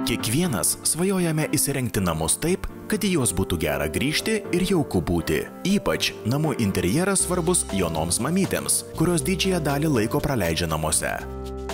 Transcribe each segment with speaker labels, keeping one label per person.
Speaker 1: Kiekvienas svajojame įsirengti namus taip, kad į juos būtų gera grįžti ir jauku būti. Ypač namų interjeras svarbus jaunoms mamytėms, kurios didžiąją dalį laiko praleidžia namuose.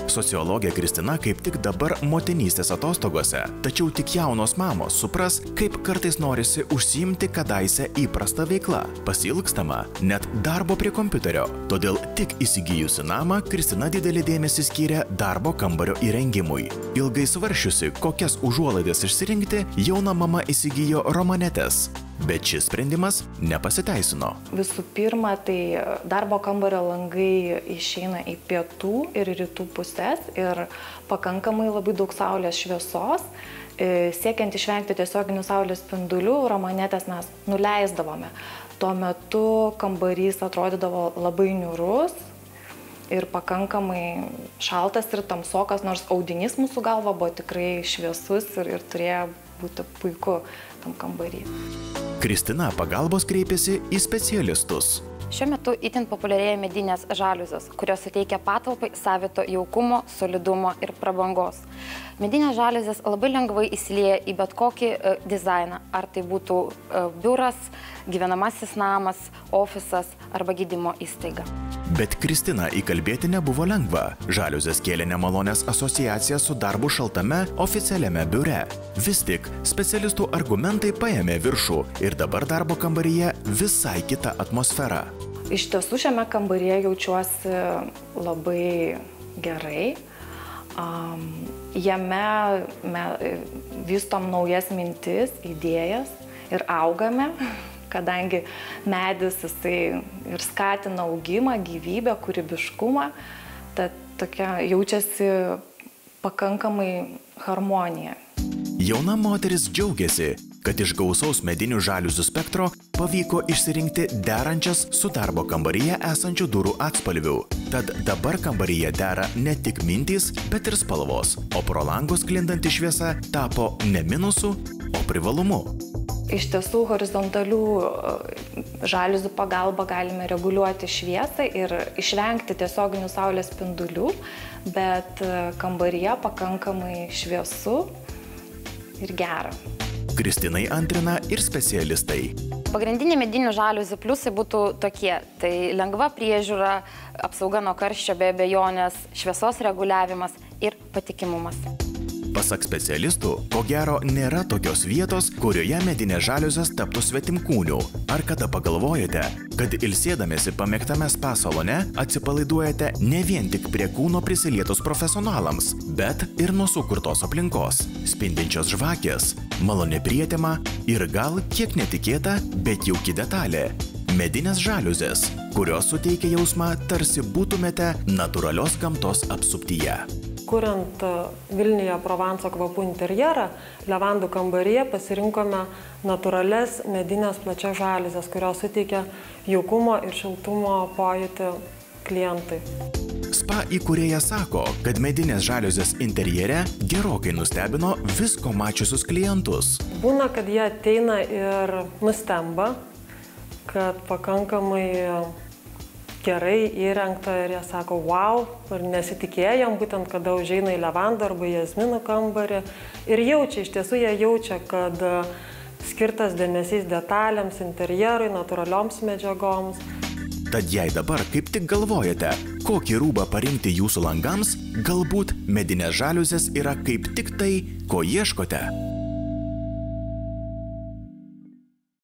Speaker 1: Sociologė Kristina kaip tik dabar motinystės atostogose, tačiau tik jaunos mamos supras, kaip kartais norisi užsiimti kadaise įprastą veiklą, pasilgstama net darbo prie kompiuterio. Todėl tik įsigijusi namą, Kristina didelį dėmesį skyrė darbo kambario įrengimui. Ilgai svaršiusi, kokias užuolaidas išsirinkti, jauna mama įsigijo romanetes. Bet šis sprendimas nepasiteisino.
Speaker 2: Visų pirma, tai darbo kambario langai išeina į pietų ir rytų pusės ir pakankamai labai daug saulės šviesos. Siekiant išvengti tiesioginių saulės spindulių, romanetės mes nuleisdavome. Tuo metu kambarys atrodydavo labai niūrus ir pakankamai šaltas ir tamsokas, nors audinys mūsų galva buvo tikrai šviesus ir turėjo būti puiku tam kambarį.
Speaker 1: Kristina pagalbos kreipėsi į specialistus.
Speaker 3: Šiuo metu itin populiarėja medinės žaliuzės, kurios suteikia patalpai savito jaukumo, solidumo ir prabangos. Medinės žaliuzės labai lengvai įsilieja į bet kokį dizainą, ar tai būtų biuras, gyvenamasis namas, ofisas arba gydymo įstaiga.
Speaker 1: Bet Kristiną įkalbėti nebuvo lengva. Žaliuzės kėlė nemalonės asociacijas su darbu šaltame oficialiame biure. Vis tik specialistų argumentai paėmė viršų ir dabar darbo kambaryje visai kita atmosfera.
Speaker 2: Iš tiesų šiame kambaryje jaučiuosi labai gerai. Jame vystom naujas mintis, idėjas ir augame, kadangi medis jisai ir skatina augimą, gyvybę, kūrybiškumą, tad tokia jaučiasi pakankamai harmonija.
Speaker 1: Jauna moteris džiaugiasi, kad iš gausaus medinių žaliuzių spektro pavyko išsirinkti derančias su darbo kambaryje esančių durų atspalvių. Tad dabar kambaryje dera ne tik mintys, bet ir spalvos, o pro langus sklindanti šviesa tapo ne minusu, o privalumu.
Speaker 2: Iš tiesų, horizontalių žaliuzių pagalba galime reguliuoti šviesą ir išvengti tiesioginių saulės spindulių, bet kambaryje pakankamai šviesu ir gera.
Speaker 1: Kristinai antrina ir specialistai.
Speaker 3: Pagrindiniai medinių žaliuzių pliusai būtų tokie. Tai lengva priežiūra, apsauga nuo karščio be abejonės, šviesos reguliavimas ir patikimumas.
Speaker 1: Pasak specialistų, ko gero nėra tokios vietos, kurioje medinės žaliuzės taptų svetimkūnių. Ar kada pagalvojate, kad ilsėdamėsi pamėgtame spa salone atsipalaiduojate ne vien tik prie kūno prisilietus profesionalams, bet ir nuo sukurtos aplinkos, spindinčios žvakės, maloni prietema ir gal kiek netikėta, bet jauki detalė – medinės žaliuzės, kurios suteikia jausmą, tarsi būtumėte natūralios gamtos apsuptyje.
Speaker 4: Kuriant Vilniuje Provanso kvapų interjerą, levandų kambaryje pasirinkome natūrales medinės plačias žaliuzes, kurios suteikia jaukumo ir šiltumo pojūtį klientui.
Speaker 1: Spa įkūrėja sako, kad medinės žaliuzės interjere gerokai nustebino visko mačiusius klientus.
Speaker 4: Būna, kad jie ateina ir nustemba, kad pakankamai gerai įrengta ir jie sako, wow, ir nesitikėjom, būtent kada užeina į levandą arba jazminų kambarį. Ir jaučia, iš tiesų jie jaučia, kad skirtas dėmesys detalėms, interjerui, natūralioms medžiagoms.
Speaker 1: Tad jei dabar kaip tik galvojate, kokį rūbą parinkti jūsų langams, galbūt medinės žaliuzės yra kaip tik tai, ko ieškote.